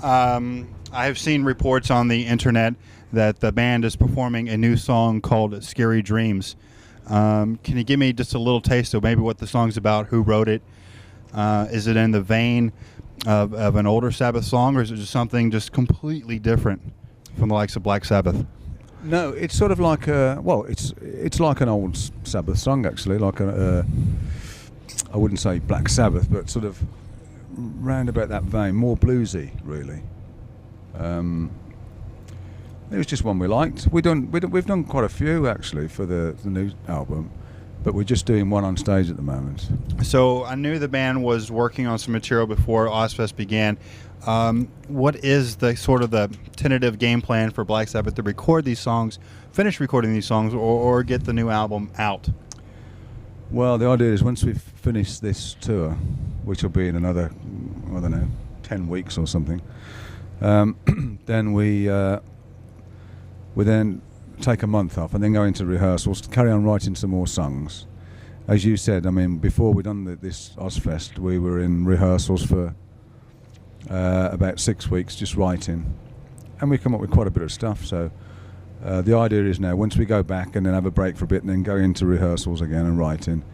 I have seen reports on the internet that the band is performing a new song called Scary Dreams. Can you give me just a little taste of maybe what the song's about, who wrote it? Is it in the vein of an older Sabbath song, or is it just something just completely different from the likes of Black Sabbath? No, it's sort of like it's like an old Sabbath song actually, like I wouldn't say Black Sabbath, but sort of round about that vein, more bluesy really. It was just one we liked. We've done quite a few actually for the new album, but we're just doing one on stage at the moment. So I knew the band was working on some material before Ozzfest began. What is the sort of the tentative game plan for Black Sabbath to record these songs, finish recording these songs, or get the new album out? Well, the idea is once we've finished this tour, which will be in another, I don't know, 10 weeks or something, then we then take a month off and then go into rehearsals to carry on writing some more songs. As you said, I mean, before we done this Ozzfest, we were in rehearsals for about 6 weeks just writing, and we come up with quite a bit of stuff. So the idea is now, once we go back and then have a break for a bit and then go into rehearsals again and writing,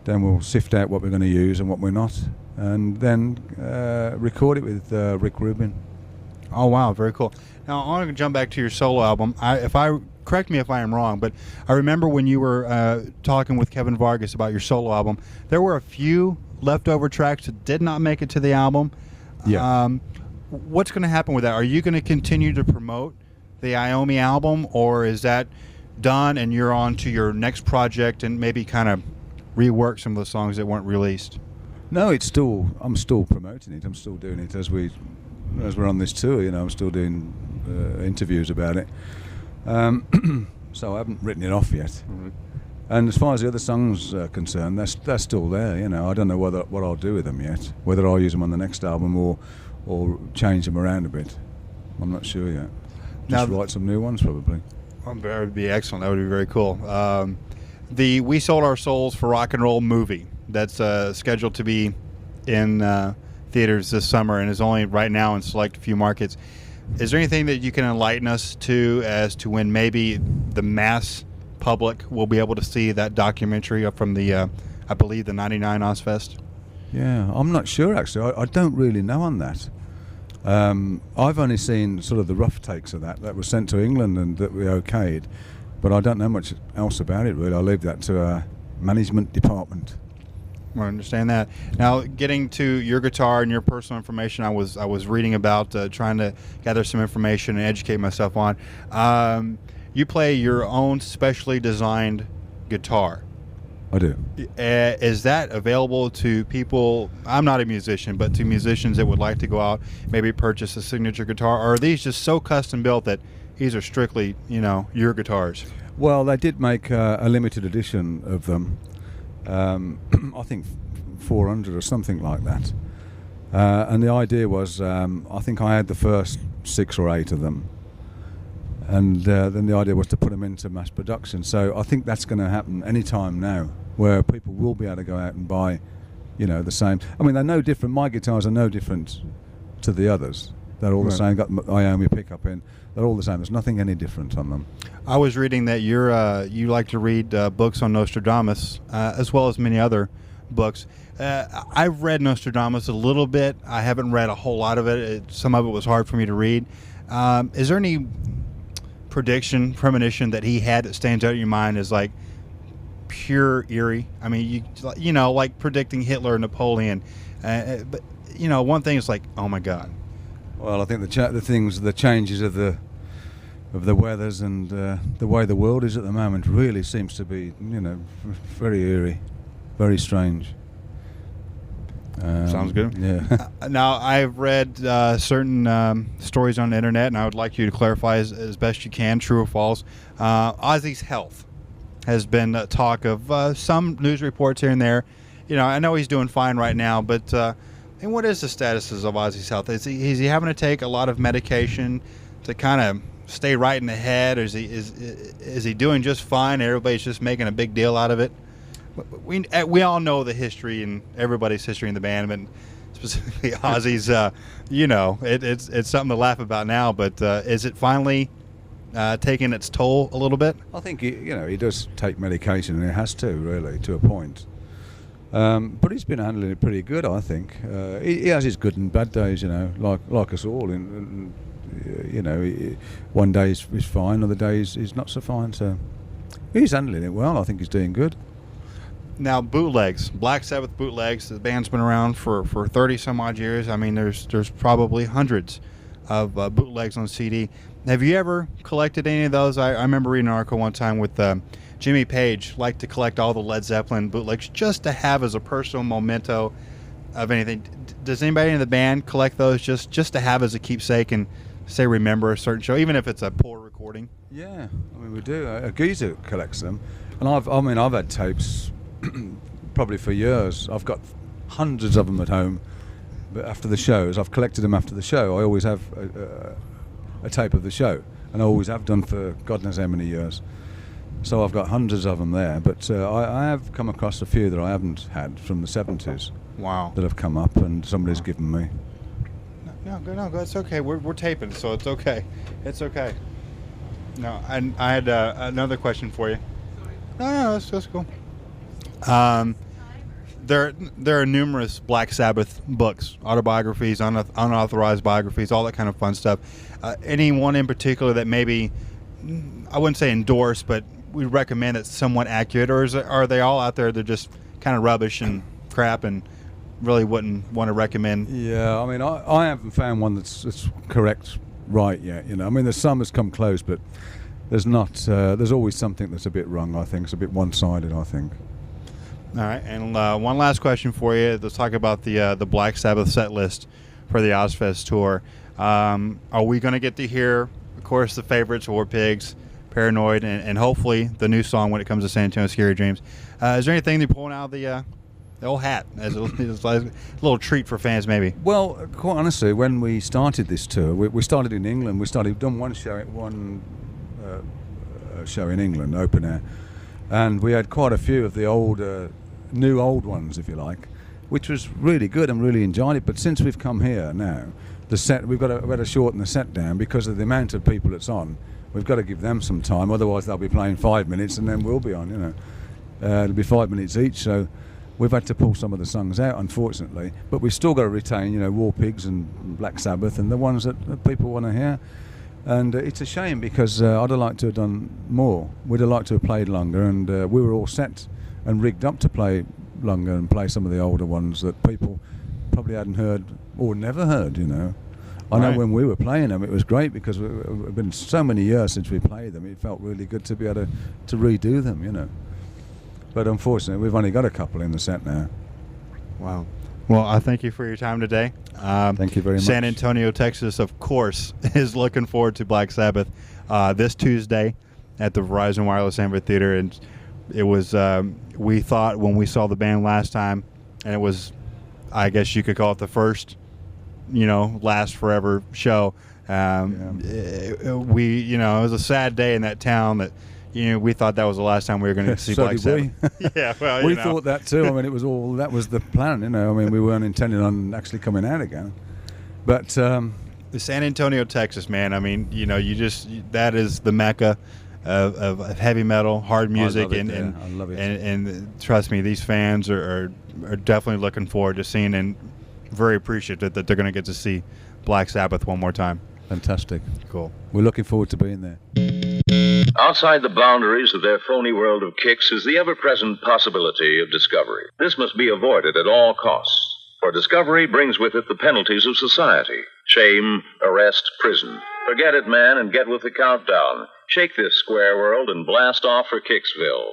then we'll sift out what we're going to use and what we're not, and then record it with Rick Rubin. Oh wow, very cool. Now I want to jump back to your solo album. Correct me if I am wrong, but I remember when you were talking with Kevin Vargas about your solo album, there were a few leftover tracks that did not make it to the album. Yeah. What's going to happen with that? Are you going to continue to promote the IOMMI album, or is that done and you're on to your next project and maybe kind of rework some of the songs that weren't released? No, I'm still promoting it. I'm still doing it as we're on this tour. You know, I'm still doing interviews about it. So I haven't written it off yet. Mm-hmm. And as far as the other songs are concerned, they're still there. You know, I don't know what I'll do with them yet. Whether I'll use them on the next album or change them around a bit, I'm not sure yet. Just write some new ones probably. That would be excellent. That would be very cool. The We Sold Our Souls for Rock and Roll movie that's scheduled to be in theaters this summer and is only right now in select few markets. Is there anything that you can enlighten us to as to when maybe the mass public will be able to see that documentary from the, I believe, the '99 Ozzfest? Yeah, I'm not sure actually. I don't really know on that. I've only seen sort of the rough takes of that was sent to England and that we okayed, but I don't know much else about it really. I leave that to our management department. I understand that. Now, getting to your guitar and your personal information, I was reading about trying to gather some information and educate myself on. You play your own specially designed guitar. I do. Is that available to people? I'm not a musician, but to musicians that would like to go out, maybe purchase a signature guitar, or are these just so custom built that these are strictly, your guitars? Well, they did make a limited edition of them. I think 400 or something like that. And the idea was, I think I had the first 6 or 8 of them. And then the idea was to put them into mass production. So I think that's going to happen any time now, where people will be able to go out and buy, the same. I mean, they're no different. My guitars are no different to the others. They're all the same. Got IOMMI pickup in. They're all the same. There's nothing any different on them. I was reading that you like to read books on Nostradamus, as well as many other books. I've read Nostradamus a little bit. I haven't read a whole lot of it. Some of it was hard for me to read. Is there any premonition that he had that stands out in your mind as like pure eerie? I mean, like predicting Hitler or Napoleon. But one thing is like, oh my God. Well, I think the changes of the weathers and the way the world is at the moment really seems to be, very eerie, very strange. Sounds good. Yeah. Now, I've read certain stories on the internet, and I would like you to clarify as best you can, true or false. Ozzy's health has been talk of some news reports here and there. I know he's doing fine right now, but and what is the status of Ozzy's health? Is he having to take a lot of medication to kind of stay right in the head, or is he doing just fine? Everybody's just making a big deal out of it. We all know the history and everybody's history in the band, but specifically Ozzy's, it's something to laugh about now, but is it finally taking its toll a little bit? I think he does take medication, and he has to, really, to a point. But he's been handling it pretty good, I think. He has his good and bad days, like us all. One day he's fine, other days he's not so fine. So he's handling it well. I think he's doing good. Now, bootlegs, Black Sabbath bootlegs. The band's been around for 30 some odd years. I mean, there's probably hundreds of bootlegs on CD. Have you ever collected any of those? I remember reading an article one time with Jimmy Page liked to collect all the Led Zeppelin bootlegs just to have as a personal memento of anything. Does anybody in the band collect those just to have as a keepsake and say remember a certain show, even if it's a poor recording? Yeah, I mean we do. A geezer collects them, and I've had tapes probably for years. I've got hundreds of them at home. But after the shows, I've collected them after the show. I always have a tape of the show, and I always have done for God knows how many years. So I've got hundreds of them there, but I have come across a few that I haven't had from the 70s. Wow. That have come up and somebody's given me. No, it's okay. We're taping, so it's okay. It's okay. No, I had another question for you. No, that's cool. There are numerous Black Sabbath books, autobiographies, unauthorized biographies, all that kind of fun stuff. Any one in particular that maybe, I wouldn't say endorse, but we recommend that's somewhat accurate, or are they all out there? They're just kind of rubbish and crap, and really wouldn't want to recommend. Yeah, I mean, I haven't found one that's correct right yet. I mean, there's some that's come close, but there's not. There's always something that's a bit wrong. I think it's a bit one-sided. I think. All right, and one last question for you. Let's talk about the Black Sabbath set list for the Ozzfest tour. Are we going to get to hear, of course, the favorites, War Pigs, Paranoid, and hopefully the new song when it comes to San Antonio Scary Dreams? Is there anything they're pulling out of the old hat as a little treat for fans, maybe? Well, quite honestly, when we started this tour, we started in England. We've done one show in England, open air, and we had quite a few of the new old ones, if you like, which was really good and really enjoyed it. But since we've come here now, we've got to shorten the set down because of the amount of people that's on. We've got to give them some time, otherwise they'll be playing 5 minutes and then we'll be on. It'll be 5 minutes each, so we've had to pull some of the songs out, unfortunately. But we've still got to retain, War Pigs and Black Sabbath and the ones that people want to hear. And it's a shame because I'd have liked to have done more. We'd have liked to have played longer, and we were all set and rigged up to play longer and play some of the older ones that people probably hadn't heard or never heard. I know when we were playing them, it was great because it's been so many years since we played them. It felt really good to be able to redo them. But unfortunately, we've only got a couple in the set now. Wow. Well, I thank you for your time today. Thank you very much. San Antonio, Texas, of course, is looking forward to Black Sabbath this Tuesday at the Verizon Wireless Amphitheater. And it was, we thought when we saw the band last time, and it was, I guess you could call it the first, last forever show. It was a sad day in that town that, we thought that was the last time we were going to see so Black Sabbath. Yeah, well, we thought that too. I mean, that was the plan. I mean, we weren't intending on actually coming out again. But San Antonio, Texas, man. I mean, that is the mecca of heavy metal, hard music, I love it. And trust me, these fans are definitely looking forward to seeing and very appreciative that they're going to get to see Black Sabbath one more time. Fantastic. Cool. We're looking forward to being there. Outside the boundaries of their phony world of kicks is the ever-present possibility of discovery. This must be avoided at all costs, for discovery brings with it the penalties of society: shame, arrest, prison. Forget it, man, and get with the countdown. Shake this square world and blast off for Kicksville.